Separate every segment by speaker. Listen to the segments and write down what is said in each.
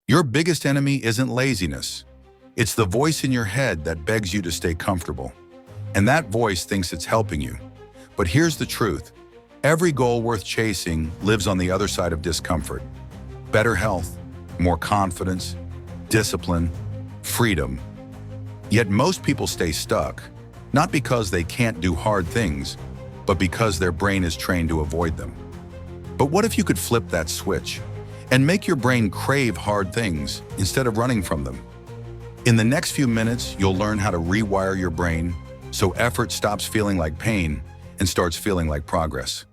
Speaker 1: Your biggest enemy isn't laziness. It's the voice in your head that begs you to stay comfortable. And that voice thinks it's helping you. But here's the truth. Every goal worth chasing lives on the other side of discomfort. Better health, more confidence, discipline, freedom. Yet most people stay stuck, not because they can't do hard things, but because their brain is trained to avoid them. But what if you could flip that switch and make your brain crave hard things instead of running from them? In the next few minutes, you'll learn how to rewire your brain so effort stops feeling like pain and starts feeling like progress.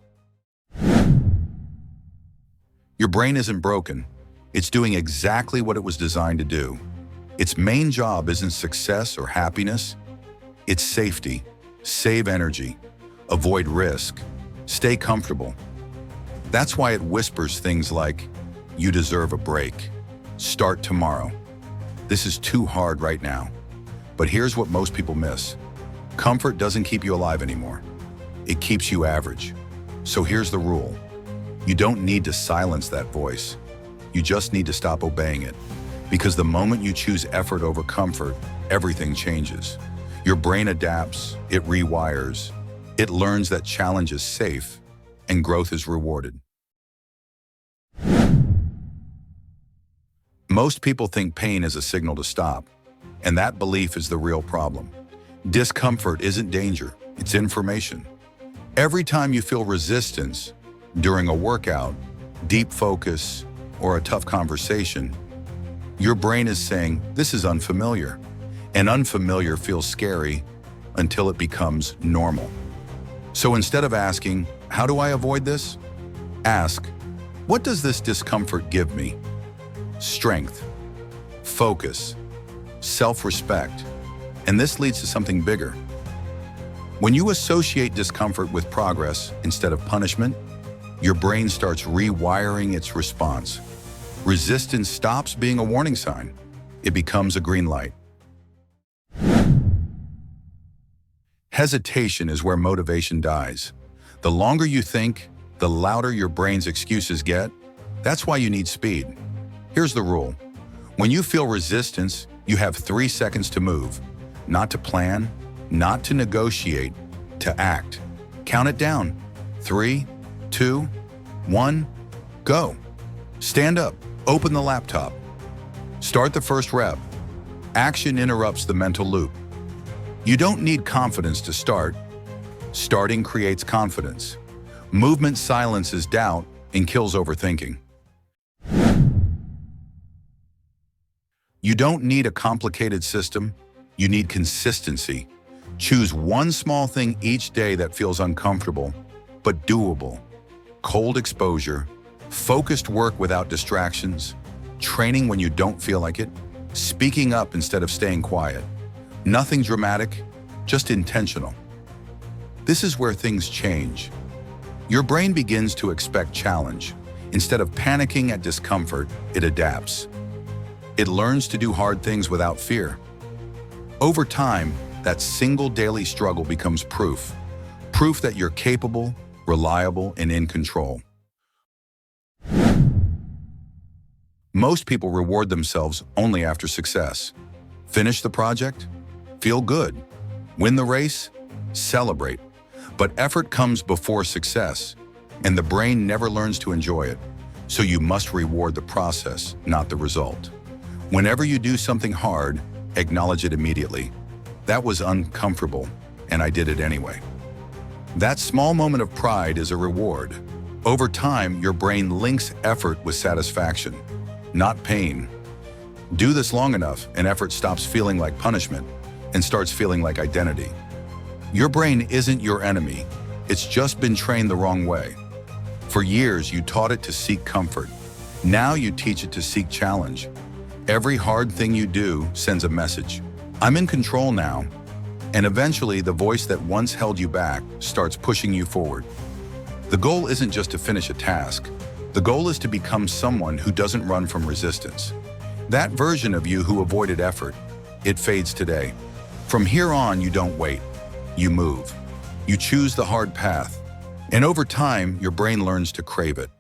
Speaker 1: Your brain isn't broken. It's doing exactly what it was designed to do. Its main job isn't success or happiness. It's safety, save energy, avoid risk, stay comfortable. That's why it whispers things like, "You deserve a break. Start tomorrow. This is too hard right now." But here's what most people miss. Comfort doesn't keep you alive anymore. It keeps you average. So here's the rule. You don't need to silence that voice. You just need to stop obeying it. Because the moment you choose effort over comfort, everything changes. Your brain adapts, it rewires, it learns that challenge is safe and growth is rewarded. Most people think pain is a signal to stop, and that belief is the real problem. Discomfort isn't danger, it's information. Every time you feel resistance during a workout, deep focus, or a tough conversation, your brain is saying, "This is unfamiliar." And unfamiliar feels scary until it becomes normal. So instead of asking, "How do I avoid this?" ask, "What does this discomfort give me?" Strength, focus, self-respect, and this leads to something bigger. When you associate discomfort with progress instead of punishment, your brain starts rewiring its response. Resistance stops being a warning sign. It becomes a green light. Hesitation is where motivation dies. The longer you think, the louder your brain's excuses get. That's why you need speed. Here's the rule. When you feel resistance, you have 3 seconds to move. Not to plan, not to negotiate, to act. Count it down. 3, 2, 1, go. Stand up, open the laptop. Start the first rep. Action interrupts the mental loop. You don't need confidence to start. Starting creates confidence. Movement silences doubt and kills overthinking. You don't need a complicated system. You need consistency. Choose one small thing each day that feels uncomfortable, but doable. Cold exposure, focused work without distractions, training when you don't feel like it, speaking up instead of staying quiet. Nothing dramatic, just intentional. This is where things change. Your brain begins to expect challenge. Instead of panicking at discomfort, it adapts. It learns to do hard things without fear. Over time, that single daily struggle becomes proof that you're capable, reliable, and in control. Most people reward themselves only after success. Finish the project? Feel good. Win the race? Celebrate. But effort comes before success, and the brain never learns to enjoy it. So you must reward the process, not the result. Whenever you do something hard, acknowledge it immediately. That was uncomfortable, and I did it anyway. That small moment of pride is a reward. Over time, your brain links effort with satisfaction, not pain. Do this long enough, and effort stops feeling like punishment and starts feeling like identity. Your brain isn't your enemy. It's just been trained the wrong way. For years, you taught it to seek comfort. Now you teach it to seek challenge. Every hard thing you do sends a message. I'm in control now. And eventually, the voice that once held you back starts pushing you forward. The goal isn't just to finish a task. The goal is to become someone who doesn't run from resistance. That version of you who avoided effort, it fades today. From here on, you don't wait. You move. You choose the hard path. And over time, your brain learns to crave it.